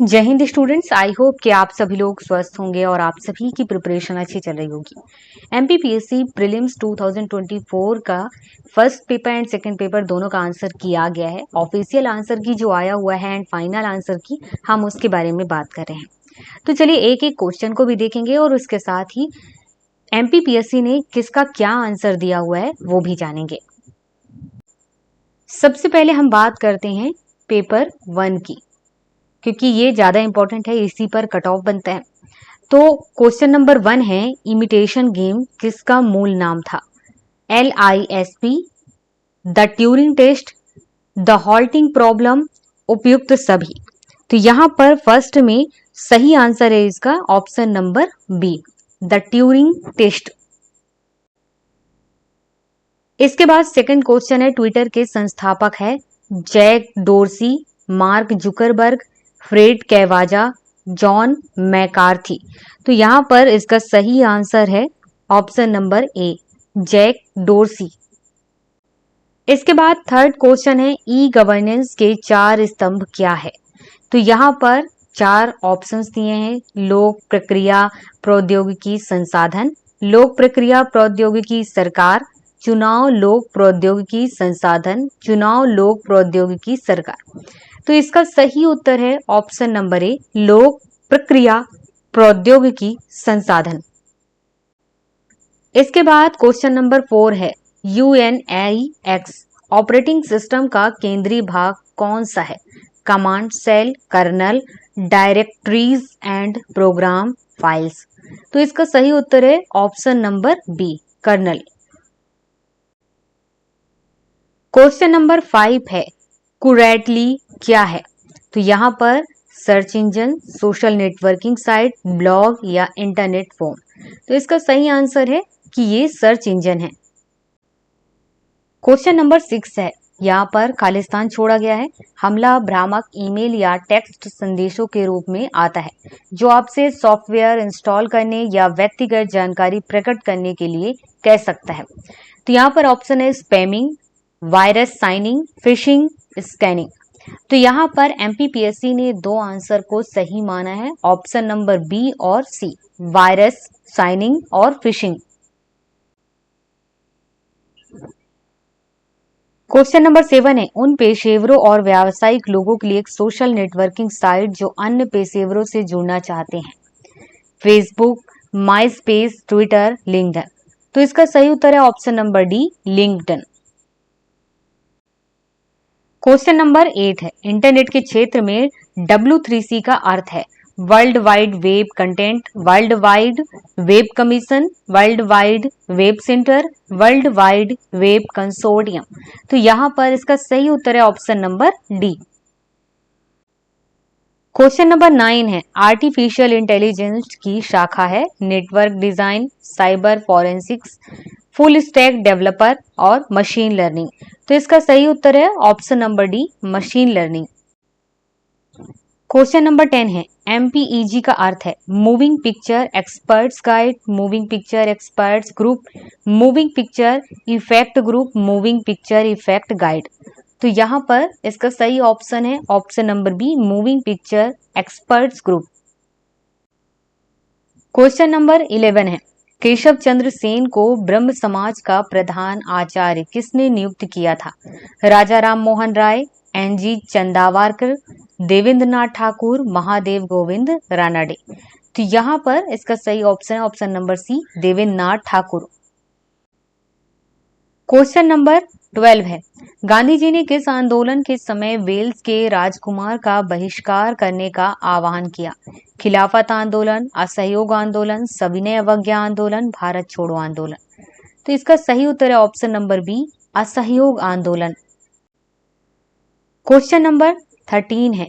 जय Hind students. I hope कि आप सभी लोग स्वस्थ होंगे और आप सभी की प्रिपरेशन अच्छी चल रही होगी। एमपीपीएससी प्रीलिम्स 2024 का first paper and second paper दोनों का आंसर किया गया है। ऑफिशियल आंसर की जो आया हुआ है एंड फाइनल आंसर की हम उसके बारे में बात कर रहे हैं। तो चलिए एक एक क्वेश्चन को भी देखेंगे और उसके साथ ही एमपीपीएससी ने किसका क्या आंसर दिया हुआ है वो भी जानेंगे। सबसे पहले हम बात करते हैं पेपर 1 की, क्योंकि ये ज्यादा इंपॉर्टेंट है, इसी पर कट ऑफ बनता है। तो क्वेश्चन नंबर 1 है, इमिटेशन गेम किसका मूल नाम था? LISP, the Turing test, the halting problem, उपयुक्त सभी। तो यहां पर फर्स्ट में सही आंसर है इसका option number B, the Turing test. इसके बाद सेकंड क्वेश्चन है, ट्विटर के संस्थापक है Jack Dorsey, Mark Zuckerberg, Fred कैवाजा, जॉन मैकार्थी। तो यहां पर इसका सही आंसर है option number A, Jack Dorsey. इसके बाद थर्ड क्वेश्चन है, ई गवर्नेंस के 4 स्तंभ क्या है? तो यहां पर 4 ऑप्शंस दिए हैं, लोक प्रक्रिया प्रौद्योगिकी संसाधन, लोक प्रक्रिया प्रौद्योगिकी सरकार, चुनाव लोक प्रौद्योगिकी संसाधन, चुनाव लोक प्रौद्योगिकी सरकार। तो इसका सही उत्तर है ऑप्शन नंबर ए, लोक प्रक्रिया प्रौद्योगिकी संसाधन। इसके बाद क्वेश्चन नंबर 4 है, UNIX ऑपरेटिंग सिस्टम का केंद्रीय भाग कौन सा है? Command shell, kernel, directories and program files. तो इसका सही उत्तर है option number B, kernel. Question number 5 है, कुरैटली क्या है? तो यहां पर search engine, social networking site, blog या इंटरनेट फॉर्म। तो इसका सही आंसर है कि ये सर्च इंजन है। क्वेश्चन नंबर 6 है, यहाँ पर खालिस्तान छोड़ा गया है, हमला भ्रामक ईमेल या टेक्स्ट संदेशों के रूप में आता है जो आपसे सॉफ्टवेयर इंस्टॉल करने या व्यक्तिगत जानकारी प्रकट करने के लिए कह सकता है। तो यहाँ पर ऑप्शन है spamming, virus signing, fishing, scanning. तो यहाँ पर एमपीपीएससी ने 2 आंसर को सही माना है, ऑप्शन नंबर बी और सी, वायरस साइनिंग और फिशिंग। क्वेश्चन नंबर 7 है, उन पेशेवरों और व्यावसायिक लोगों के लिए एक सोशल नेटवर्किंग साइट जो अन्य पेशेवरों से जुड़ना चाहते हैं। फेसबुक, माई स्पेस, ट्विटर, लिंक्डइन। तो इसका सही उत्तर है option number D, LinkedIn. Question number 8 है, इंटरनेट के क्षेत्र में W3C का अर्थ है world wide web content, world wide web commission, world wide web centre, world wide web consortium. तो यहां पर इसका सही उत्तर है option number D. Question number 9 है, आर्टिफिशियल इंटेलिजेंस की शाखा है network design, cyber forensics, full stack developer और मशीन लर्निंग। तो इसका सही उत्तर है option number D, machine learning. Question number 10 है, MPEG का अर्थ है moving picture experts guide, moving picture experts group, moving picture effect group, moving picture effect guide. तो यहां पर इसका सही ऑप्शन है option number B, moving picture experts group. Question number 11 है, केशव चंद्र सेन को ब्रह्म समाज का प्रधान आचार्य किसने नियुक्त किया था? राजा राम मोहन राय, NG चंदावरकर, देवेंद्र नाथ ठाकुर, महादेव गोविंद रानडे। तो यहां पर इसका सही ऑप्शन है ऑप्शन नंबर सी, देवेंद्र नाथ ठाकुर। क्वेश्चन नंबर 12 है, गांधी जी ने किस आंदोलन के समय वेल्स के राजकुमार का बहिष्कार करने का आह्वान किया? खिलाफत आंदोलन, असहयोग आंदोलन, सविनय अवज्ञा आंदोलन, भारत छोड़ो आंदोलन। तो इसका सही उत्तर है ऑप्शन नंबर बी, असहयोग आंदोलन। क्वेश्चन नंबर 13 है,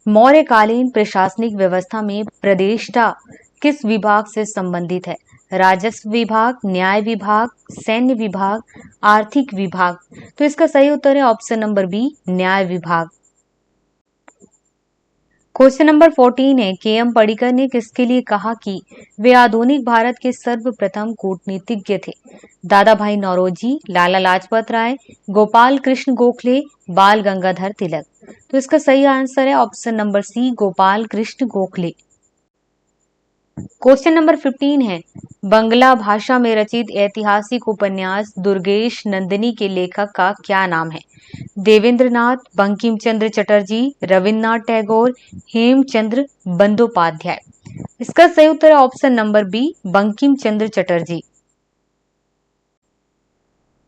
मौर्यकालीन प्रशासनिक व्यवस्था में प्रदेष्टा किस विभाग से संबंधित है? राजस्व विभाग, न्याय विभाग, सैन्य विभाग, आर्थिक विभाग। तो इसका सही उत्तर है ऑप्शन नंबर बी, न्याय विभाग। क्वेश्चन नंबर 14 है, के.एम. पडिक्कर ने किसके लिए कहा कि वे आधुनिक भारत के सर्वप्रथम कूटनीतिज्ञ थे? दादा भाई नौरोजी, लाला लाजपत राय, गोपाल कृष्ण गोखले, बाल गंगाधर तिलक। तो इसका सही आंसर है option number C, Gopal Krishna Gokhale. Question number 15 है, बंगला भाषा में रचित ऐतिहासिक उपन्यास दुर्गेश नंदिनी के लेखक का क्या नाम है? देवेंद्रनाथ, बंकिम चंद्र चटर्जी, रविन्द्रनाथ टैगोर, हेमचंद्र बंदोपाध्याय। इसका सही उत्तर है option number B, Bankim Chandra Chatterjee.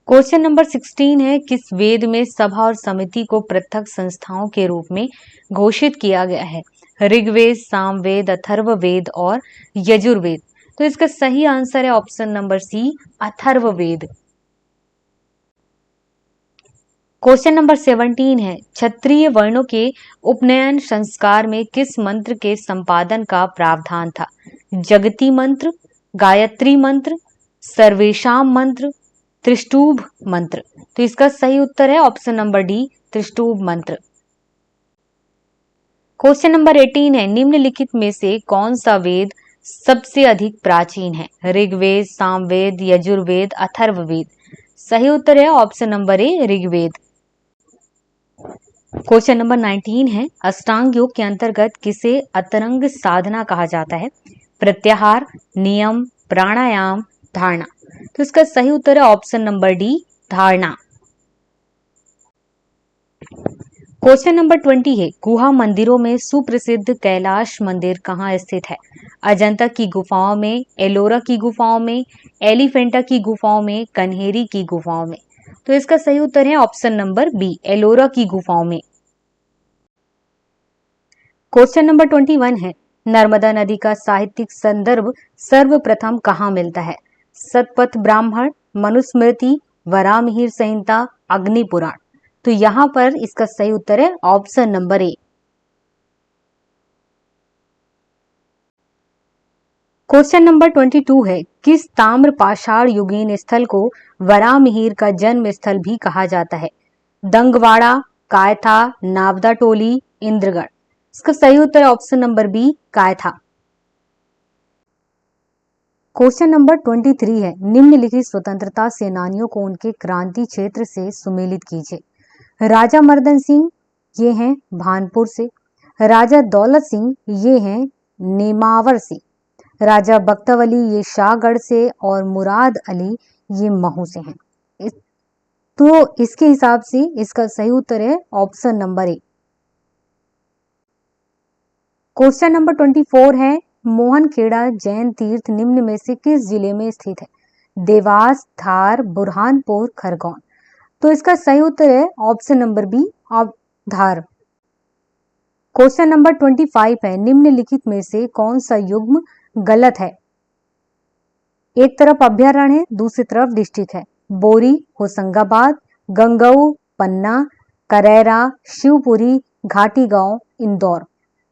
Question number 16 है, किस वेद में सभा और समिति को पृथक संस्थाओं के रूप में घोषित किया गया है? ऋग्वेद, सामवेद, अथर्ववेद और यजुर्वेद। तो इसका सही आंसर है option number C, Atharvaveda. Question number 17 है, क्षत्रिय वर्णों के उपनयन संस्कार में किस मंत्र के संपादन का प्रावधान था? जगती मंत्र, गायत्री मंत्र, सर्वेशाम मंत्र, त्रिष्टुभ मंत्र। तो इसका सही उत्तर है ऑप्शन नंबर डी, त्रिष्टुभ मंत्र। क्वेश्चन नंबर 18 है, निम्नलिखित में से कौन सा वेद सबसे अधिक प्राचीन है? ऋग्वेद, सामवेद, यजुर्वेद, अथर्ववेद। सही उत्तर है option number A, Rigveda. Question number 19 है, अष्टांग योग के अंतर्गत किसे अतरंग साधना कहा जाता है? प्रत्याहार, नियम, प्राणायाम, धारणा। तो इसका सही उत्तर है ऑप्शन नंबर डी, धारणा। क्वेश्चन नंबर 20 है, गुहा मंदिरों में सुप्रसिद्ध कैलाश मंदिर कहाँ स्थित है? अजंता की गुफाओं में, एलोरा की गुफाओं में, एलिफेंटा की गुफाओं में, कन्हेरी की गुफाओं में। तो इसका सही उत्तर है ऑप्शन नंबर बी, एलोरा की गुफाओं में। क्वेश्चन नंबर 21 है, नर्मदा नदी का साहित्यिक संदर्भ सर्वप्रथम कहाँ मिलता है? सतपथ ब्राह्मण, मनुस्मृति, वराहमिहिर संहिता, अग्नि पुराण। तो यहां पर इसका सही उत्तर है ऑप्शन नंबर ए। क्वेश्चन नंबर 22 है, किस ताम्र पाषाण युगीन स्थल को वराहमिहिर का जन्म स्थल भी कहा जाता है? दंगवाड़ा, कायथा, नावदा टोली, इंद्रगढ़। इसका सही उत्तर है option number B, Kayatha. Question number 23 है, निम्नलिखित स्वतंत्रता सेनानियों को उनके क्रांति क्षेत्र से सुमेलित कीजिए। राजा मर्दन सिंह, ये हैं भानपुर से। राजा दौलत सिंह, ये हैं नेमावर से। राजा बख्तवली, ये शाहगढ़ से। और मुराद अली, ये महू से हैं। तो इसके हिसाब से इसका सही उत्तर है ऑप्शन नंबर ए। क्वेश्चन नंबर 24 है, मोहनखेड़ा जैन तीर्थ निम्न में से किस जिले में स्थित है? देवास, धार, बुरहानपुर, खरगोन। तो इसका सही उत्तर है ऑप्शन नंबर बी, धार। क्वेश्चन नंबर 25 है, निम्नलिखित में से कौन सा युग्म गलत है? एक तरफ अभ्यारण्य है, दूसरी तरफ डिस्ट्रिक्ट है। बोरी, होशंगाबाद, गंगऊ, पन्ना, करैरा, शिवपुरी, घाटी गांव, इंदौर।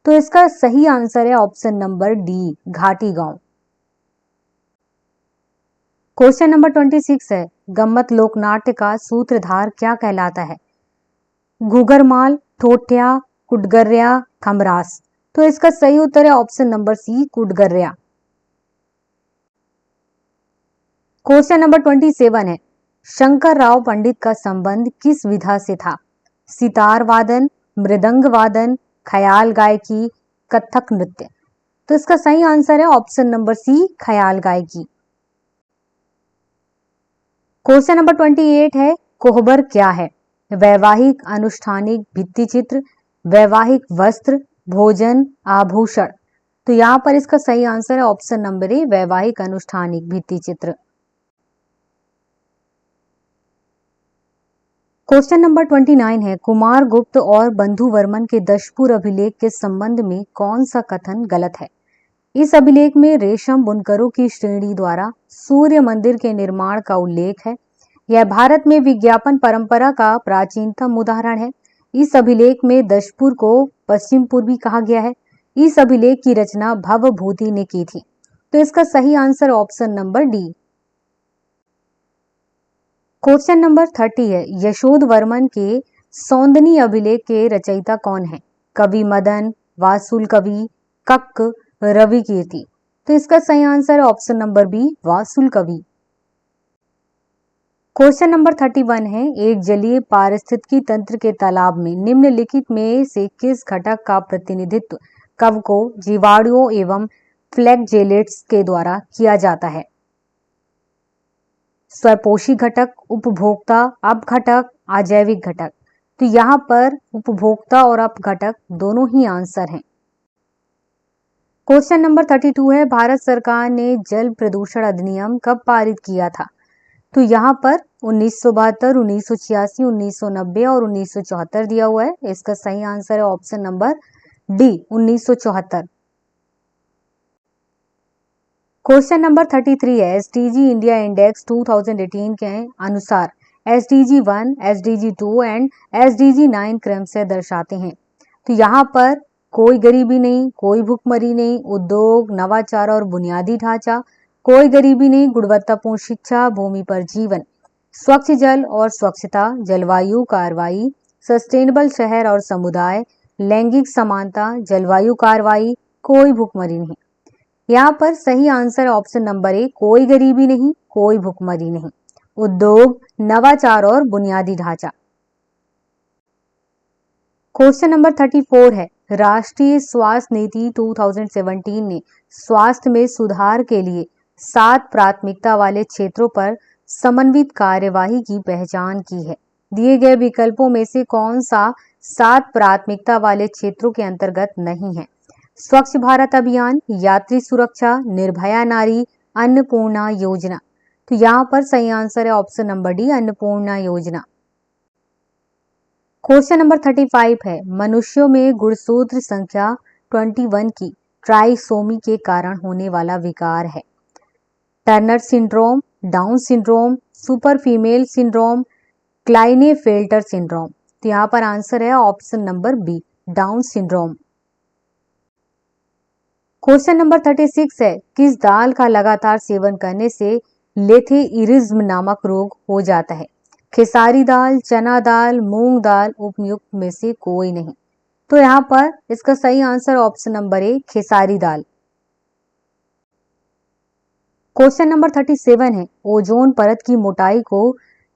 तो इसका सही आंसर है ऑप्शन नंबर डी, घाटी गांव। क्वेश्चन नंबर 26 है, गम्मत लोकनाट्य का सूत्रधार क्या कहलाता है? घूगरमाल, ठोठिया, कुटगर्या, खमरास। तो इसका सही उत्तर है ऑप्शन नंबर सी, कुटगर्या। क्वेश्चन नंबर 27 है, शंकर राव पंडित का संबंध किस विधा से था? सितार वादन, मृदंग वादन, ख्याल गायकी, कथक नृत्य। तो इसका सही आंसर है ऑप्शन नंबर सी, ख्याल गायकी। क्वेश्चन नंबर 28 है, कोहबर क्या है? वैवाहिक अनुष्ठानिक भित्ति चित्र, वैवाहिक वस्त्र, भोजन, आभूषण। तो यहां पर इसका सही आंसर है ऑप्शन नंबर ए, वैवाहिक अनुष्ठानिक भित्ति चित्र। क्वेश्चन नंबर 29 है, कुमार गुप्त और बंधु वर्मन के दशपुर अभिलेख के संबंध में कौन सा कथन गलत है? इस अभिलेख में रेशम बुनकरों की श्रेणी द्वारा सूर्य मंदिर के निर्माण का उल्लेख है। यह भारत में विज्ञापन परंपरा का प्राचीनतम उदाहरण है। इस अभिलेख में दशपुर को पश्चिम पूर्वी कहा गया है। इस अभिलेख की रचना भवभूति ने की थी। तो इसका सही answer option number D. Question number 30 है, यशोध वर्मन के सौंदनी अभिलेख के रचयिता कौन है? कवि मदन, वासुल कवि, कक्क, रवि कीर्ति। तो इसका सही आंसर है ऑप्शन नंबर बी, वासुल कवि। क्वेश्चन नंबर 31 है, एक जलीय पारिस्थितिकी तंत्र के तालाब में निम्नलिखित में से किस घटक का प्रतिनिधित्व कवकों, जीवाणुओं एवं फ्लैगेलेट्स के द्वारा किया जाता है? स्वपोषी घटक, उपभोक्ता, अपघटक, अजैविक घटक। तो यहाँ पर उपभोक्ता और अपघटक दोनों ही आंसर हैं। क्वेश्चन नंबर 32 है, भारत सरकार ने जल प्रदूषण अधिनियम कब पारित किया था? तो यहाँ पर 1972, 1986, 1990 और 1974 दिया हुआ है। इसका सही आंसर है option number D, 1974। Question number 33 है, एसडीजी इंडिया इंडेक्स 2018 के अनुसार एसडीजी 1, एसडीजी 2 एंड एसडीजी 9 क्रमशः दर्शाते हैं। तो यहाँ पर कोई गरीबी नहीं, कोई भूखमरी नहीं, उद्योग, नवाचार और बुनियादी ढांचा, कोई गरीबी नहीं, गुणवत्तापूर्ण शिक्षा, भूमि पर जीवन, स्वच्छ जल और स्वच्छता, जलवायु कार्रवाई, सस्टेनेबल शहर और समुदाय, लैंगिक समानता, जलवायु कार्रवाई, कोई भूखमरी नहीं। यहाँ पर सही आंसर ऑप्शन नंबर ए, कोई गरीबी नहीं, कोई भूखमरी नहीं, उद्योग, नवाचार और बुनियादी ढांचा। क्वेश्चन नंबर 34 है, राष्ट्रीय स्वास्थ्य नीति 2017 ने स्वास्थ्य में सुधार के लिए 7 प्राथमिकता वाले क्षेत्रों पर समन्वित कार्यवाही की पहचान की है। दिए गए विकल्पों में से कौन सा 7 प्राथमिकता वाले क्षेत्रों के अंतर्गत नहीं है? स्वच्छ भारत अभियान, यात्री सुरक्षा, निर्भया नारी, अन्नपूर्णा योजना। तो यहाँ पर सही आंसर है ऑप्शन नंबर डी, अन्नपूर्णा योजना। क्वेश्चन नंबर 35 है, मनुष्यों में गुणसूत्र संख्या 21 की ट्राइसोमी के कारण होने वाला विकार है? Turner syndrome, Down syndrome, super female syndrome, Klinefelter syndrome. तो यहाँ पर आंसर है option number B, Down syndrome. Question number 36 है, किस दाल का लगातार सेवन करने से लेथेइरिज्म नामक रोग हो जाता है? खेसारी दाल, चना दाल, मूंग दाल, उपयुक्त में से कोई नहीं। तो यहाँ पर इसका सही आंसर ऑप्शन नंबर ए, खेसारी दाल। क्वेश्चन नंबर 37 है, ओजोन परत की मोटाई को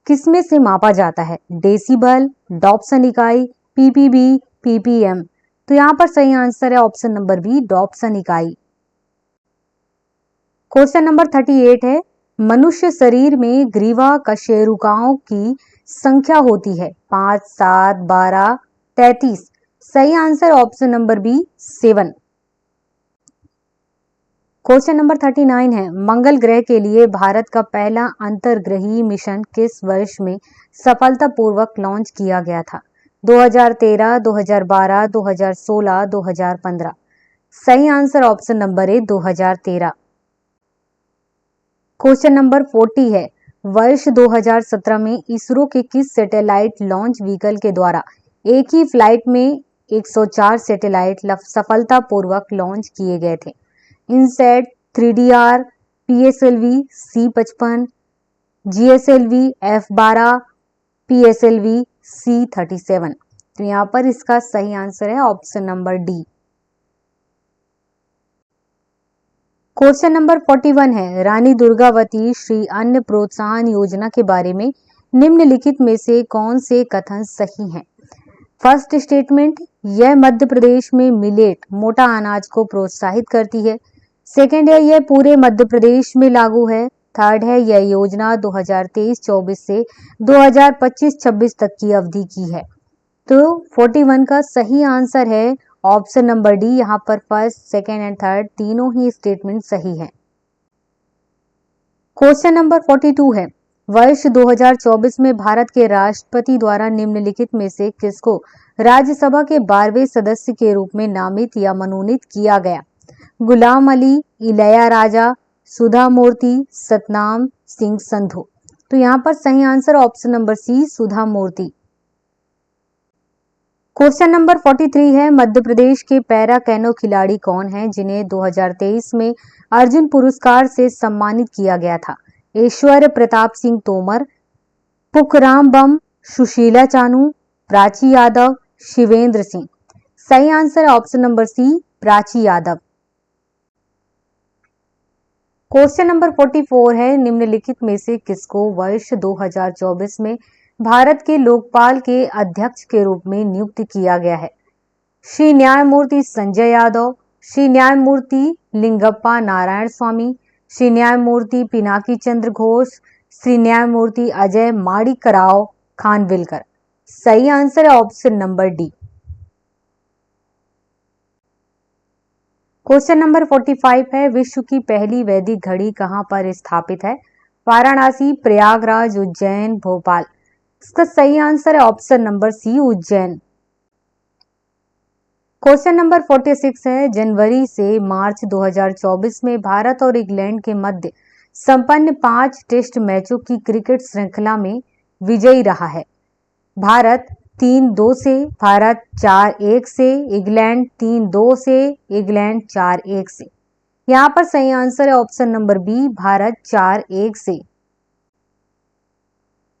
किसमें से मापा जाता है? डेसिबल, डॉप्सन इकाई, पीपीबी, पीपीएम। तो यहाँ पर सही आंसर है ऑप्शन नंबर बी, डॉप्सन इकाई। क्वेश्चन नंबर 38 है, मनुष्य शरीर में ग्रीवा कशेरुकाओं की संख्या होती है 5, 7, 12, 33। सही answer option number B, 7। Question number 39 है, मंगल ग्रह के लिए भारत का पहला अंतर्ग्रही मिशन किस वर्ष में सफलतापूर्वक लॉन्च किया गया था? 2013, 2012, 2016, 2015। सही आंसर ऑप्शन नंबर ए, 2013। क्वेश्चन नंबर 40 है, वर्ष 2017 में इसरो के किस सैटेलाइट लॉन्च व्हीकल के द्वारा एक ही फ्लाइट में 104 सैटेलाइट सफलतापूर्वक लॉन्च किए गए थे? INSAT, 3DR, PSLV, C-55, GSLV, F-12, PSLV, C-37। तो यहाँ पर इसका सही आंसर है option number D. Question number 41 है, रानी दुर्गावती श्री अन्न प्रोत्साहन योजना के बारे में निम्नलिखित में से कौन से कथन सही हैं? फर्स्ट स्टेटमेंट, यह मध्य प्रदेश में मिलेट मोटा अनाज को प्रोत्साहित करती है। सेकेंड है, यह पूरे मध्य प्रदेश में लागू है। थर्ड है, यह योजना 2023-24 से 2025-26 तक की अवधि की है। तो 41 का सही आंसर है ऑप्शन नंबर डी। यहाँ पर फर्स्ट, सेकेंड एंड थर्ड तीनों ही स्टेटमेंट सही है। क्वेश्चन नंबर 42 है, वर्ष 2024 में भारत के राष्ट्रपति द्वारा निम्नलिखित में से किसको राज्यसभा के 12वें सदस्य के रूप में नामित या मनोनीत किया गया? गुलाम अली, इलैयाराजा, सुधा मूर्ति, सतनाम सिंह संधू। तो यहाँ पर सही आंसर ऑप्शन नंबर सी, सुधा मूर्ति। क्वेश्चन नंबर 43 है, मध्य प्रदेश के पैरा कैनो खिलाड़ी कौन हैं जिन्हें 2023 में अर्जुन पुरस्कार से सम्मानित किया गया था? ऐश्वर्य प्रताप सिंह तोमर, पुखराम बम, सुशीला चानू, प्राची यादव, शिवेंद्र सिंह। सही आंसर है option number C, Prachi Yadav. Question number 44 है, निम्नलिखित में से किसको वर्ष 2024 में भारत के लोकपाल के अध्यक्ष के रूप में नियुक्त किया गया है? श्री न्यायमूर्ति संजय यादव, श्री न्यायमूर्ति लिंगप्पा नारायण स्वामी, श्री न्यायमूर्ति पिनाकी चंद्र घोष, श्री न्यायमूर्ति अजय माणिकराव खानविलकर। सही आंसर है option number D. Question number 45 है, विश्व की पहली वैदिक घड़ी कहां पर स्थापित है? वाराणसी, प्रयागराज, उज्जैन, भोपाल। इसका सही आंसर है option number C, Ujjain. Question number 46 है, जनवरी से मार्च 2024 में भारत और इंग्लैंड के मध्य संपन्न 5 टेस्ट मैचों की क्रिकेट श्रृंखला में विजयी रहा है? भारत 3-2 से, भारत 4-1 से, इंग्लैंड 3-2 से, इंग्लैंड 4-1 से। यहां पर सही आंसर है ऑप्शन नंबर बी, भारत 4-1 से।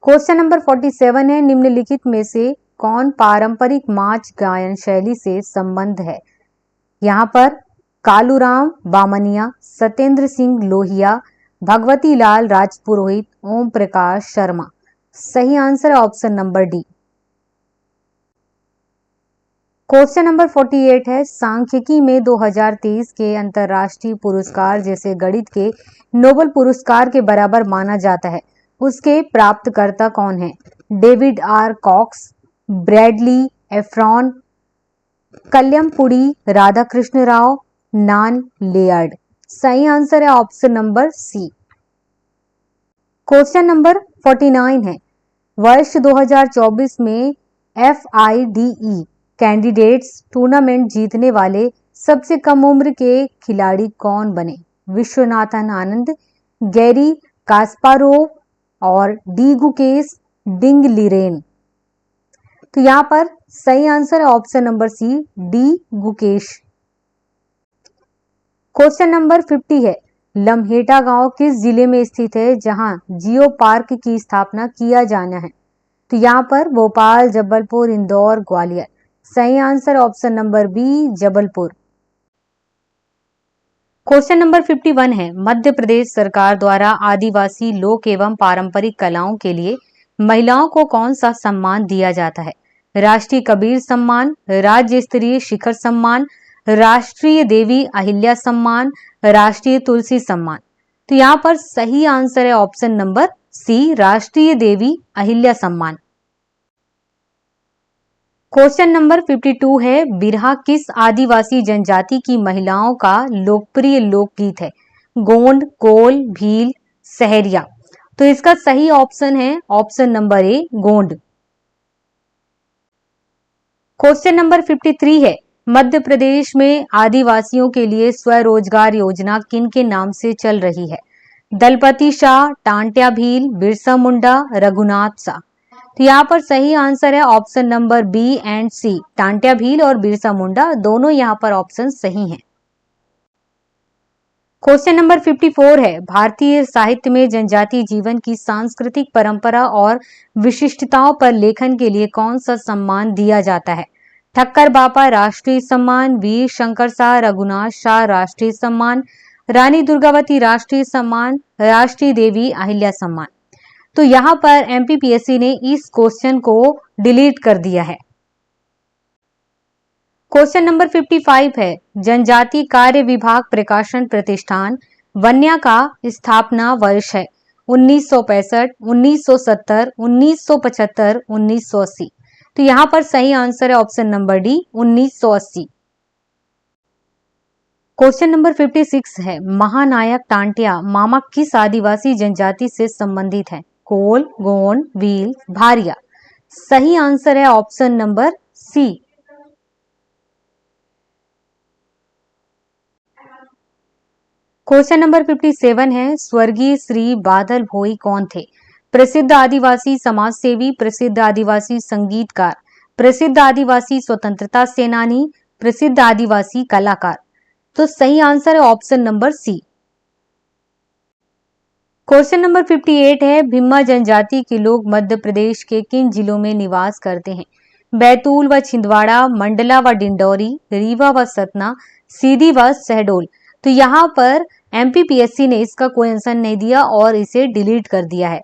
क्वेश्चन नंबर 47 है, निम्नलिखित में से कौन पारंपरिक नाच गायन शैली से संबंध है? यहां पर कालूराम बामनिया, सत्येंद्र सिंह लोहिया, भगवती लाल राजपुरोहित, ओम प्रकाश शर्मा। सही आंसर है option number D. Question number 48 है, सांख्यिकी में 2023 के अंतरराष्ट्रीय पुरस्कार जैसे गणित के नोबेल पुरस्कार के बराबर माना जाता है, उसके प्राप्तकर्ता कौन है? David R Cox, Bradley Efron, Calyampudi Radhakrishna Rao, Nan Laird. सही आंसर है option number C. Question number 49 है, वर्ष 2024 में FIDE कैंडिडेट्स टूर्नामेंट जीतने वाले सबसे कम उम्र के खिलाड़ी कौन बने? विश्वनाथन आनंद, गैरी कास्पारोव और डी गुकेश डिंगलिरेन। तो यहां पर सही आंसर है option number C, D Gukesh. Question number 50 है, लम्हेटा गांव किस जिले में स्थित है जहां जियो पार्क की स्थापना किया जाना है? तो यहां पर भोपाल, जबलपुर, इंदौर, ग्वालियर। सही answer option number B, Jabalpur. Question number 51 है, मध्य प्रदेश सरकार द्वारा आदिवासी लोक एवं पारंपरिक कलाओं के लिए महिलाओं को कौन सा सम्मान दिया जाता है? राष्ट्रीय कबीर सम्मान, राज्य स्तरीय शिखर सम्मान, राष्ट्रीय देवी अहिल्या सम्मान, राष्ट्रीय तुलसी सम्मान। तो यहाँ पर सही आंसर है ऑप्शन नंबर सी, राष्ट्रीय देवी अहिल्या सम्मान। क्वेश्चन नंबर 52 है, बिरहा किस आदिवासी जनजाति की महिलाओं का लोकप्रिय लोकगीत है? गोंड, कोल, भील, सहरिया। तो इसका सही ऑप्शन है ऑप्शन नंबर ए, गोंड। क्वेश्चन नंबर 53 है, मध्य प्रदेश में आदिवासियों के लिए स्वरोजगार योजना किन के नाम से चल रही है? दलपति शाह, टांट्या भील, बिरसा मुंडा, रघुनाथ शाह। तो यहाँ पर सही आंसर है ऑप्शन नंबर बी एंड सी, टांट्या भील और बिरसा मुंडा, दोनों यहाँ पर ऑप्शन सही हैं। क्वेश्चन नंबर 54 है, भारतीय साहित्य में जनजातीय जीवन की सांस्कृतिक परंपरा और विशिष्टताओं पर लेखन के लिए कौन सा सम्मान दिया जाता है? ठक्कर बापा राष्ट्रीय सम्मान, वीर शंकर शाह रघुनाथ शाह राष्ट्रीय सम्मान, रानी दुर्गावती राष्ट्रीय सम्मान, राष्ट्रीय देवी अहिल्या सम्मान। तो यहाँ पर MPPSC ने इस क्वेश्चन को डिलीट कर दिया है। क्वेश्चन नंबर 55 है, जनजाति कार्य विभाग प्रकाशन प्रतिष्ठान वन्या का स्थापना वर्ष है? 1965, 1970, 1975, 1980। तो यहाँ पर सही आंसर है option number D, 1980। Question number 56 है, महानायक टांट्या मामा किस आदिवासी जनजाति से संबंधित है? कोल, गोंड, भील, भारिया। सही आंसर है option number C. Question number 57 है, स्वर्गीय श्री बादल भोई कौन थे? प्रसिद्ध आदिवासी समाज सेवी, प्रसिद्ध आदिवासी संगीतकार, प्रसिद्ध आदिवासी स्वतंत्रता सेनानी, प्रसिद्ध आदिवासी कलाकार। तो सही आंसर है option number C. Question number 58 है, भिम्मा जनजाति के लोग मध्य प्रदेश के किन जिलों में निवास करते हैं? बैतूल व छिंदवाड़ा, मंडला व डिंडौरी, रीवा व सतना, सीधी व शहडोल। तो यहाँ पर एमपीपीएससी ने इसका कोई आंसर नहीं दिया और इसे डिलीट कर दिया है।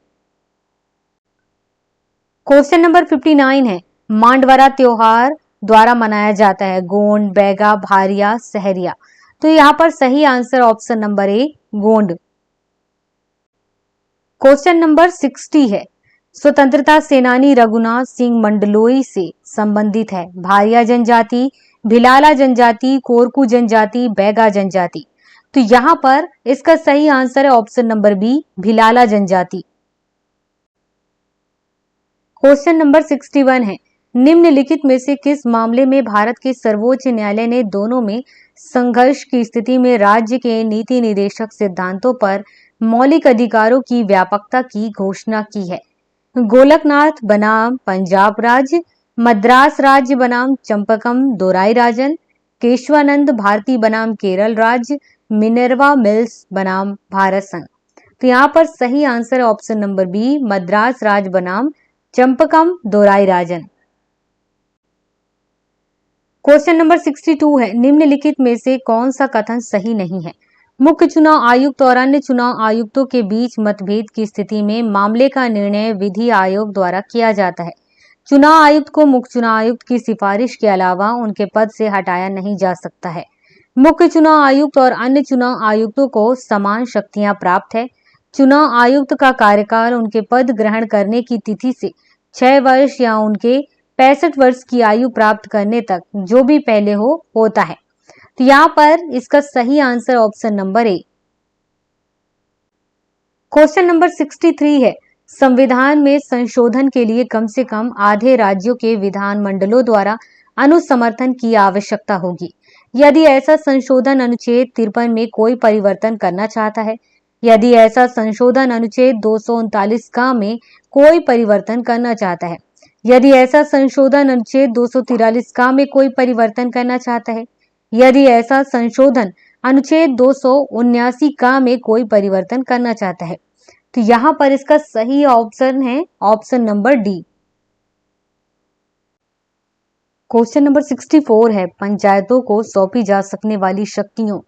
क्वेश्चन नंबर 59 है, मांडवरा त्योहार द्वारा मनाया जाता है गोंड, बैगा, भारिया, सहरिया। तो यहाँ पर सही आंसर ऑप्शन नंबर ए गोंड। क्वेश्चन नंबर 60 है, स्वतंत्रता सेनानी रघुनाथ सिंह मंडलोई से संबंधित है भारिया जनजाति, भिलाला जनजाति, कोरकू जनजाति, बैगा जनजाति। तो यहाँ पर इसका सही आंसर है ऑप्शन नंबर बी भिलाला जनजाति। क्वेश्चन नंबर 61 है, निम्नलिखित में से किस मामले में भारत के सर्वोच्च न्यायालय ने दोनों में संघर्ष की स्थिति में राज्य के नीति निर्देशक सिद्धांतों पर मौलिक अधिकारों की व्यापकता की घोषणा की है? गोलकनाथ बनाम पंजाब राज्य, मद्रास राज्य बनाम चंपकम दोराई राजन, केशवानंद भारती बनाम केरल राज्य, मिनर्वा मिल्स बनाम भारत संघ। तो यहाँ पर सही answer option number B Madras राज्य बनाम चंपकम दोराई राजन। क्वेश्चन नंबर 62 है, निम्नलिखित में से कौन सा कथन सही नहीं है? मुख्य चुनाव आयुक्त और अन्य चुनाव आयुक्तों के बीच मतभेद की स्थिति में मामले का निर्णय विधि आयोग द्वारा किया जाता है। चुनाव आयुक्त को मुख्य चुनाव आयुक्त की सिफारिश के अलावा उनके पद से हटाया नहीं जा सकता है। मुख्य चुनाव आयुक्त और अन्य चुनाव आयुक्तों को समान शक्तियां प्राप्त है। चुनाव आयुक्त का कार्यकाल उनके पद ग्रहण करने की तिथि से 6 वर्ष या उनके 65 वर्ष की आयु प्राप्त करने तक जो भी पहले होता है। तो यहाँ पर इसका सही आंसर ऑप्शन नंबर ए। क्वेश्चन नंबर 63 है, संविधान में संशोधन के लिए कम से कम आधे राज्यों के विधानमंडलों द्वारा अनुसमर्थन की आवश्यकता होगी। यदि ऐसा संशोधन अनुच्छेद 53 में कोई परिवर्तन करना चाहता है, यदि ऐसा संशोधन अनुच्छेद 239 का में कोई परिवर्तन करना चाहता है, यदि ऐसा संशोधन अनुच्छेद 243 का में कोई परिवर्तन करना चाहता है, यदि ऐसा संशोधन अनुच्छेद 279 का में कोई परिवर्तन करना चाहता है। तो यहाँ पर इसका सही ऑप्शन है option number D. Question number 64 है, पंचायतों को सौंपी जा सकने वाली शक्तियों,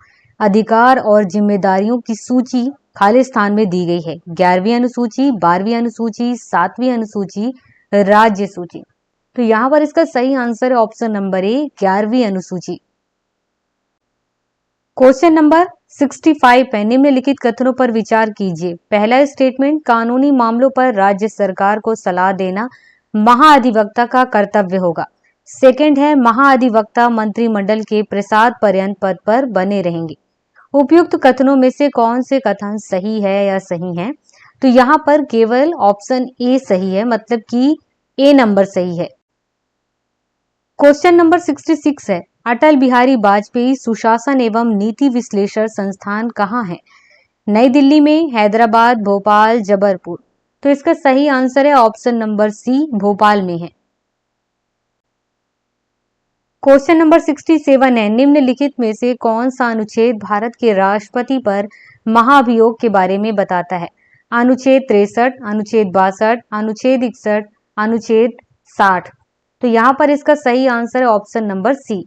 अधिकार और जिम्मेदारियों की सूची खाली स्थान में दी गई है। 11वीं अनुसूची, 12वीं अनुसूची, 7वीं अनुसूची, राज्य सूची। तो यहाँ पर इसका सही आंसर है ऑप्शन नंबर ए 11वीं अनुसूची। क्वेश्चन नंबर 65 है, निम्नलिखित कथनों पर विचार कीजिए। पहला स्टेटमेंट, कानूनी मामलों पर राज्य सरकार को सलाह देना महाधिवक्ता का कर्तव्य होगा। सेकंड है, महाधिवक्ता मंत्रिमंडल के प्रसाद पर्यंत पद पर बने रहेंगे। उपयुक्त कथनों में से कौन से कथन सही है या सही है? तो यहाँ पर केवल ऑप्शन ए सही है, मतलब कि ए नंबर सही है। क्वेश्चन नंबर 66 है, अटल बिहारी वाजपेयी सुशासन एवं नीति विश्लेषण संस्थान कहाँ है? नई दिल्ली में, हैदराबाद, भोपाल, जबलपुर। तो इसका सही आंसर है ऑप्शन नंबर सी भोपाल में है। क्वेश्चन नंबर 67 है, निम्नलिखित में से कौन सा अनुच्छेद भारत के राष्ट्रपति पर महाभियोग के बारे में बताता है? अनुच्छेद 63, अनुच्छेद 62, अनुच्छेद 61, अनुच्छेद 60। तो यहाँ पर इसका सही आंसर है option number C.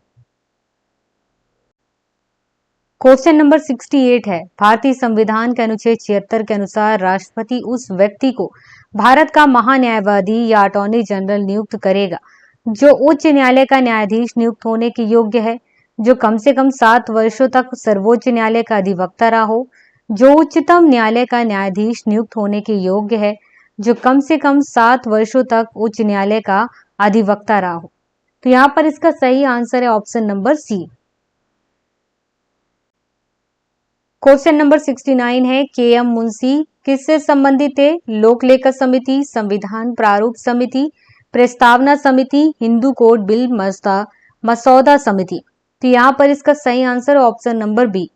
Question number 68 है, भारतीय संविधान के अनुच्छेद 76 के अनुसार राष्ट्रपति उस व्यक्ति को भारत का महान्यायवादी या अटॉर्नी जनरल नियुक्त करेगा जो उच्च न्यायालय का न्यायाधीश नियुक्त होने के योग्य है, जो कम से कम 7 वर्षों तक सर्वोच्च न्यायालय का अधिवक्ता रहा हो, जो उच्चतम न्यायालय का न्यायाधीश नियुक्त होने के योग्य है, जो कम से कम 7 वर्षों तक उच्च न्यायालय का अधिवक्ता रहा हो। तो यहाँ पर इसका सही आंसर है option number C. Question number 69 है, के.एम. मुंशी किससे संबंधित है? लोक लेखा समिति, संविधान प्रारूप समिति, प्रस्तावना समिति, हिंदू कोड बिल मसौदा समिति। तो यहाँ पर इसका सही answer option number B.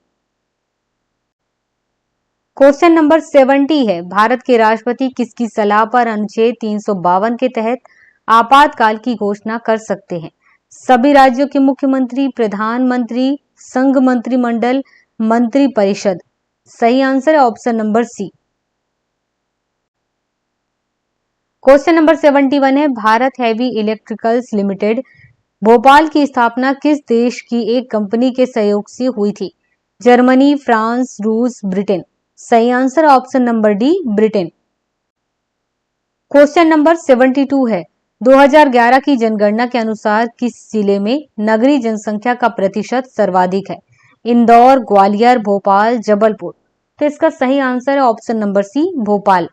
Question number 70 है, भारत के राष्ट्रपति किसकी सलाह पर अनुच्छेद 352 के तहत आपातकाल की घोषणा कर सकते हैं? सभी राज्यों के मुख्यमंत्री, प्रधानमंत्री, संघ मंत्रिमंडल, मंत्री परिषद। सही आंसर है option number C. Question number 71 है Bharat heavy electricals limited Bhopal की स्थापना किस देश की एक कंपनी के सहयोग से हुई थी? जर्मनी, फ्रांस, रूस, ब्रिटेन। सही answer option number D, Britain. Question number 72 है 2011 की जनगणना के अनुसार किस जिले में नगरीय जनसंख्या का प्रतिशत सर्वाधिक है? इंदौर, ग्वालियर, भोपाल, जबलपुर। तो इसका सही आंसर है option number C, Bhopal.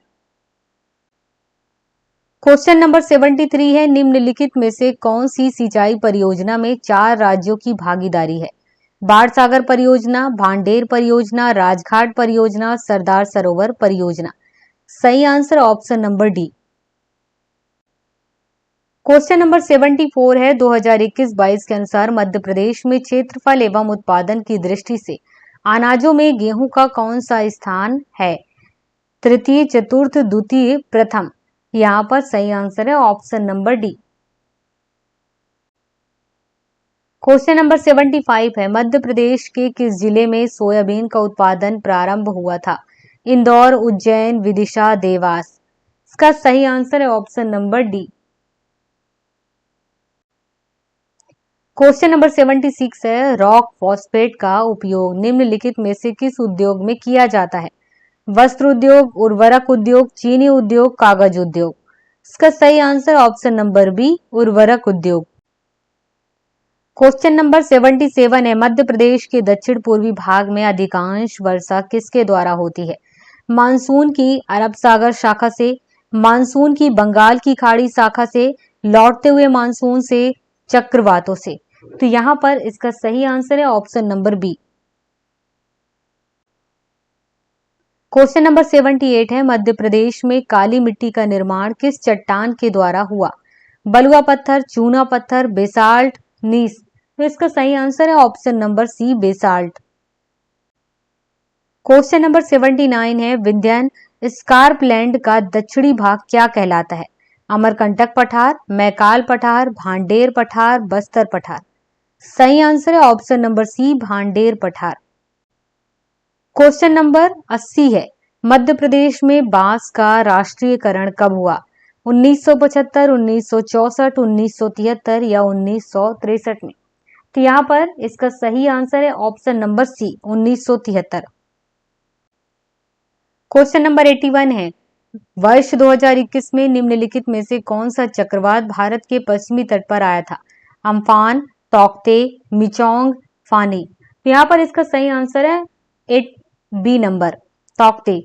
Question number 73 है निम्नलिखित में से कौन सी सिंचाई परियोजना में 4 राज्यों की भागीदारी है? बाढ़ सागर परियोजना, भांडेर परियोजना, राजघाट परियोजना, सरदार सरोवर परियोजना। सही answer option number D. Question number 74 है 2021-22 के अनुसार मध्य प्रदेश में क्षेत्रफल एवं उत्पादन की दृष्टि से अनाजों में गेहूं का कौन सा स्थान है? तृतीय, चतुर्थ, द्वितीय, प्रथम। यहाँ पर सही आंसर है option number D. Question number 75 है मध्य प्रदेश के किस जिले में सोयाबीन का उत्पादन प्रारंभ हुआ था? इंदौर, उज्जैन, विदिशा, देवास। इसका सही आंसर है option number D. Question number 76 है रॉक फॉस्फेट का उपयोग निम्नलिखित में से किस उद्योग में किया जाता है? वस्त्र उद्योग, उर्वरक उद्योग, चीनी उद्योग, कागज उद्योग। इसका सही आंसर ऑप्शन नंबर बी, उर्वरक उद्योग। क्वेश्चन नंबर 77 है मध्य प्रदेश के दक्षिण पूर्वी भाग में अधिकांश वर्षा किसके द्वारा होती है? मानसून की अरब सागर शाखा से, मानसून की बंगाल की खाड़ी शाखा से, लौटते हुए मानसून से, चक्रवातों से। तो यहां पर इसका सही आंसर है option number B. Question number 78 है मध्य प्रदेश में काली मिट्टी का निर्माण किस चट्टान के द्वारा हुआ? बलुआ पत्थर, चूना पत्थर, बेसाल्ट, नीस। तो इसका सही आंसर है option number C, basalt. Question number 79 है विंध्यन स्कार्पलैंड का दक्षिणी भाग क्या कहलाता है? अमरकंटक पठार, मैकाल पठार, भांडेर पठार, बस्तर पठार। सही आंसर है ऑप्शन नंबर सी, भांडेर पठार। क्वेश्चन नंबर 80 है मध्य प्रदेश में बांस का राष्ट्रीयकरण कब हुआ? 1975, 1964, 1973 या 1963 में। तो यहां पर इसका सही आंसर है option number C, 1973। Question number 81 है वर्ष 2021 में निम्नलिखित में से कौन सा चक्रवात भारत के पश्चिमी तट पर आया था? Amphan, Tauktae, Michaung, Fani. तो यहां पर इसका सही आंसर है 8 B number, Tauktae.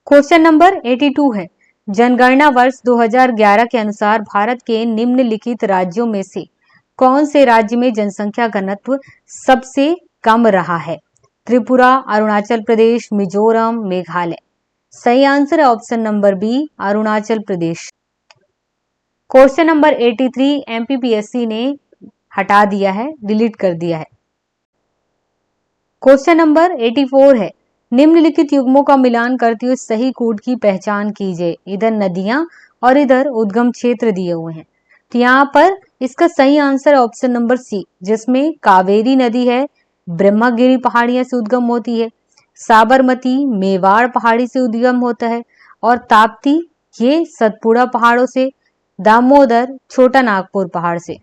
Question number 82 है जनगणना वर्ष 2011 के अनुसार भारत के निम्नलिखित राज्यों में से कौन से राज्य में जनसंख्या घनत्व सबसे कम रहा है? त्रिपुरा, अरुणाचल प्रदेश, मिजोरम, मेघालय। सही आंसर है option number B, Arunachal Pradesh. Question number 83 MPPSC ने हटा दिया है, डिलीट कर दिया है। क्वेश्चन नंबर 84 है निम्नलिखित युग्मों का मिलान करते हुए सही कूट की पहचान कीजिए। इधर नदियां और इधर उद्गम क्षेत्र दिए हुए हैं। तो यहाँ पर इसका सही आंसर ऑप्शन नंबर सी, जिसमें कावेरी नदी है, ब्रह्मगिरी पहाड़ियां से उद्गम होती है, साबरमती मेवाड़ पहाड़ी से उद्गम होता है और ताप्ती ये सतपुड़ा पहाड़ों से, दामोदर छोटा नागपुर पहाड़ से।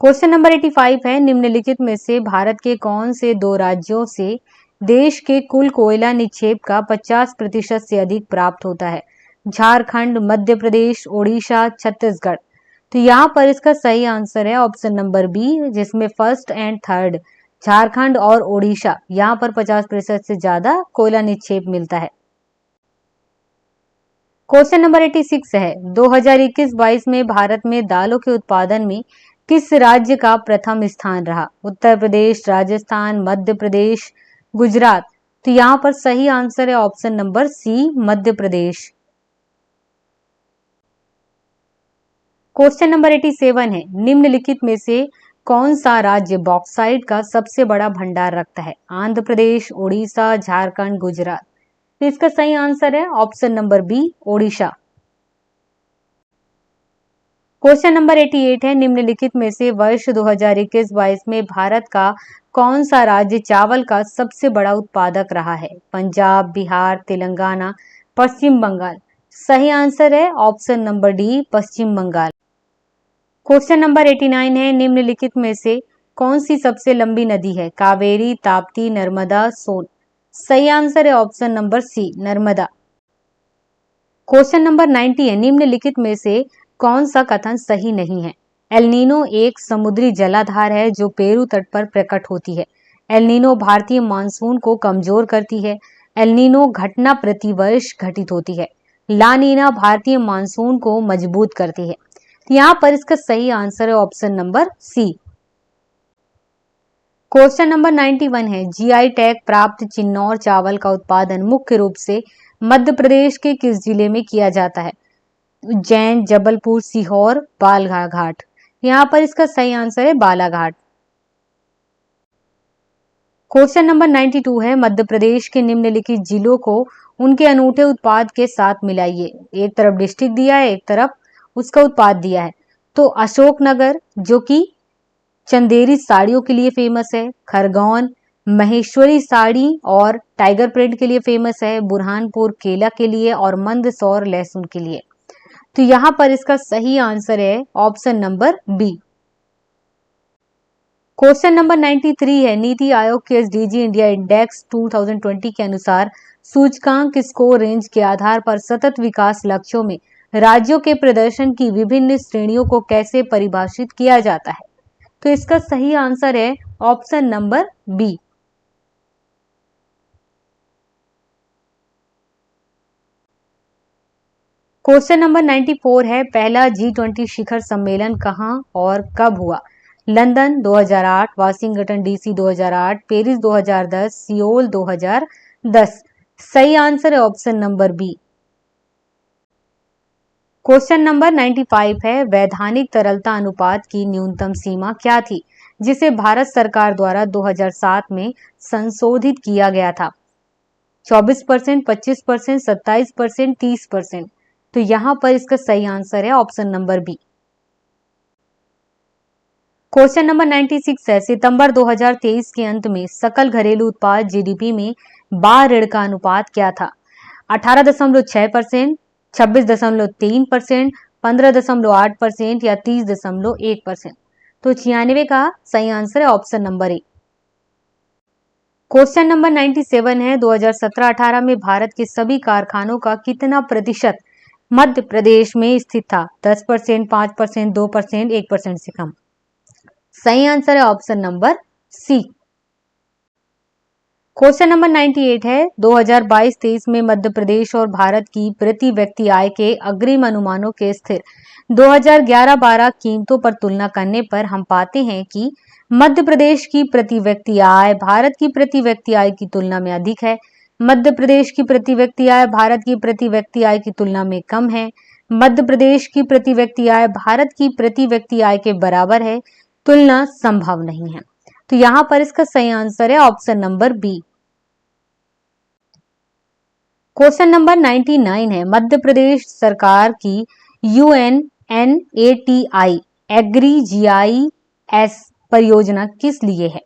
क्वेश्चन नंबर 85 है निम्नलिखित में से भारत के कौन से दो राज्यों से देश के कुल कोयला निक्षेप का 50% से अधिक प्राप्त होता है? झारखंड, मध्य प्रदेश, ओडिशा, छत्तीसगढ़। तो यहाँ पर इसका सही आंसर है ऑप्शन नंबर बी, जिसमें फर्स्ट एंड थर्ड झारखंड और ओडिशा यहाँ पर 50% से ज्यादा कोयला निक्षेप मिलता है। क्वेश्चन नंबर 86 है 2021-22 में भारत में दालों के उत्पादन में किस राज्य का प्रथम स्थान रहा? उत्तर प्रदेश, राजस्थान, मध्य प्रदेश, गुजरात। तो यहाँ पर सही आंसर है ऑप्शन नंबर सी, मध्य प्रदेश। क्वेश्चन नंबर 87 है निम्नलिखित में से कौन सा राज्य बॉक्साइट का सबसे बड़ा भंडार रखता है? आंध्र प्रदेश, ओडिशा, झारखंड, गुजरात। तो इसका सही आंसर है option number B, Odisha. Question number 88 है निम्नलिखित में से वर्ष 2021-22 में भारत का कौन सा राज्य चावल का सबसे बड़ा उत्पादक रहा है? पंजाब, बिहार, तेलंगाना, पश्चिम बंगाल। सही आंसर है ऑप्शन नंबर डी, पश्चिम बंगाल। क्वेश्चन नंबर 89 है, निम्नलिखित में से कौन सी सबसे लंबी नदी है? कावेरी, ताप्ती, नर्मदा, सोन। सही आंसर है option number C, Narmada. Question number 90 है, निम्नलिखित में से कौन सा कथन सही नहीं है? एल नीनो एक समुद्री जलाधार है जो पेरू तट पर प्रकट होती है। एल नीनो भारतीय मानसून को कमजोर करती है। एल नीनो घटना प्रतिवर्ष घटित होती है। ला नीना भारतीय मानसून को मजबूत करती है। तो यहाँ पर इसका सही आंसर है option number C. Question number 91 है, जीआई टैग प्राप्त चिन्नौर चावल का उत्पादन मुख्य रूप से मध्य प्रदेश के किस जिले में किया जाता है? उज्जैन, जबलपुर, सीहोर, बालाघाट। यहाँ पर इसका सही आंसर है बालाघाट। क्वेश्चन नंबर 92 है, मध्य प्रदेश के निम्नलिखित जिलों को उनके अनूठे उत्पाद के साथ मिलाइए। एक तरफ डिस्ट्रिक्ट दिया है, एक तरफ उसका उत्पाद दिया है। तो अशोकनगर जो कि चंदेरी साड़ियों के लिए फेमस है, खरगोन महेश्वरी साड़ी और टाइगर प्रिंट के लिए फेमस है, बुरहानपुर केला के लिए और मंदसौर लहसुन के लिए। तो यहां पर इसका सही आंसर है option number B. Question number 93 है, नीति आयोग के एसडीजी इंडिया इंडेक्स 2020 के अनुसार सूचकांक स्कोर रेंज के आधार पर सतत विकास लक्ष्यों में राज्यों के प्रदर्शन की विभिन्न श्रेणियों को कैसे परिभाषित किया जाता है? तो इसका सही आंसर है option number B. Question number 94 है, पहला G20 शिखर सम्मेलन कहां और कब हुआ? London 2008, Washington DC 2008, Paris 2010, Seoul 2010। सही आंसर है option number B. Question number 95 है, वैधानिक तरलता अनुपात की न्यूनतम सीमा क्या थी जिसे भारत सरकार द्वारा 2007 में संशोधित किया गया था? 24%, 25%, 27%, 30%। तो यहां पर इसका सही आंसर है option number B. Question number 96 है, सितंबर 2023 के अंत में सकल घरेलू उत्पाद जीडीपी में बाह्य ऋण का अनुपात क्या था? 18.6%, 26.3%, 15.8% या 30.1%। तो 96 का सही आंसर है ऑप्शन नंबर ए। क्वेश्चन नंबर 97 है, 2017-18 में भारत के सभी कारखानों का कितना प्रतिशत मध्य प्रदेश में स्थित था? 10%, 5%, 2%, 1% से कम। सही आंसर है option number C. Question number 98 है, 2022-23 में मध्य प्रदेश और भारत की प्रति व्यक्ति आय के अग्रिम अनुमानों के स्थिर 2011-12 कीमतों पर तुलना करने पर हम पाते हैं कि मध्य प्रदेश की प्रति व्यक्ति आय भारत की प्रति व्यक्ति आय की तुलना में अधिक है। मध्य प्रदेश की प्रति व्यक्ति आय भारत की प्रति व्यक्ति आय की तुलना में कम है। मध्य प्रदेश की प्रति व्यक्ति आय भारत की प्रति व्यक्ति आय के बराबर है। तुलना संभव नहीं है। तो यहां पर इसका सही आंसर है option number B. Question number 99 है, मध्य प्रदेश सरकार की UNNATI एग्री GIS परियोजना किस लिए है?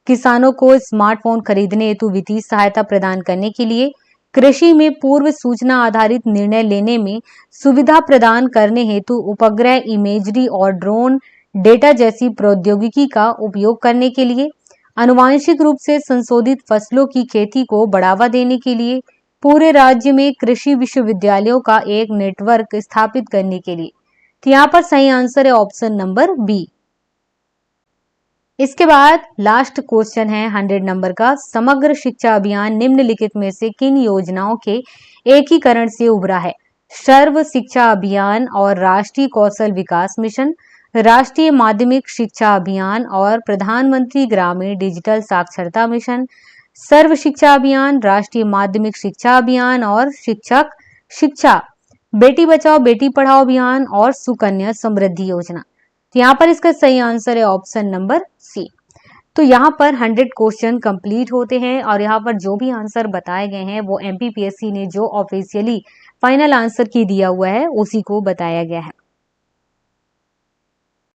किसानों को स्मार्टफोन खरीदने हेतु वित्तीय सहायता प्रदान करने के लिए, कृषि में पूर्व सूचना आधारित निर्णय लेने में सुविधा प्रदान करने हेतु उपग्रह इमेजरी और ड्रोन डेटा जैसी प्रौद्योगिकी का उपयोग करने के लिए, आनुवांशिक रूप से संशोधित फसलों की खेती को बढ़ावा देने के लिए, पूरे राज्य में कृषि विश्वविद्यालयों का एक नेटवर्क स्थापित करने के लिए। तो यहाँ पर सही आंसर है ऑप्शन नंबर बी। इसके बाद लास्ट क्वेश्चन है 100 नंबर का, समग्र शिक्षा अभियान निम्नलिखित में से किन योजनाओं के एकीकरण से उभरा है? सर्व शिक्षा अभियान और राष्ट्रीय कौशल विकास मिशन, राष्ट्रीय माध्यमिक शिक्षा अभियान और प्रधानमंत्री ग्रामीण डिजिटल साक्षरता मिशन, सर्व शिक्षा अभियान, राष्ट्रीय माध्यमिक शिक्षा अभियान और शिक्षक शिक्षा, बेटी बचाओ बेटी पढ़ाओ अभियान और सुकन्या समृद्धि योजना। तो यहाँ पर इसका सही आंसर है ऑप्शन नंबर सी। तो यहाँ पर 100 क्वेश्चन कंप्लीट होते हैं और यहाँ पर जो भी आंसर बताए गए हैं वो MPPSC ने जो ऑफिशियली फाइनल आंसर की दिया हुआ है उसी को बताया गया है।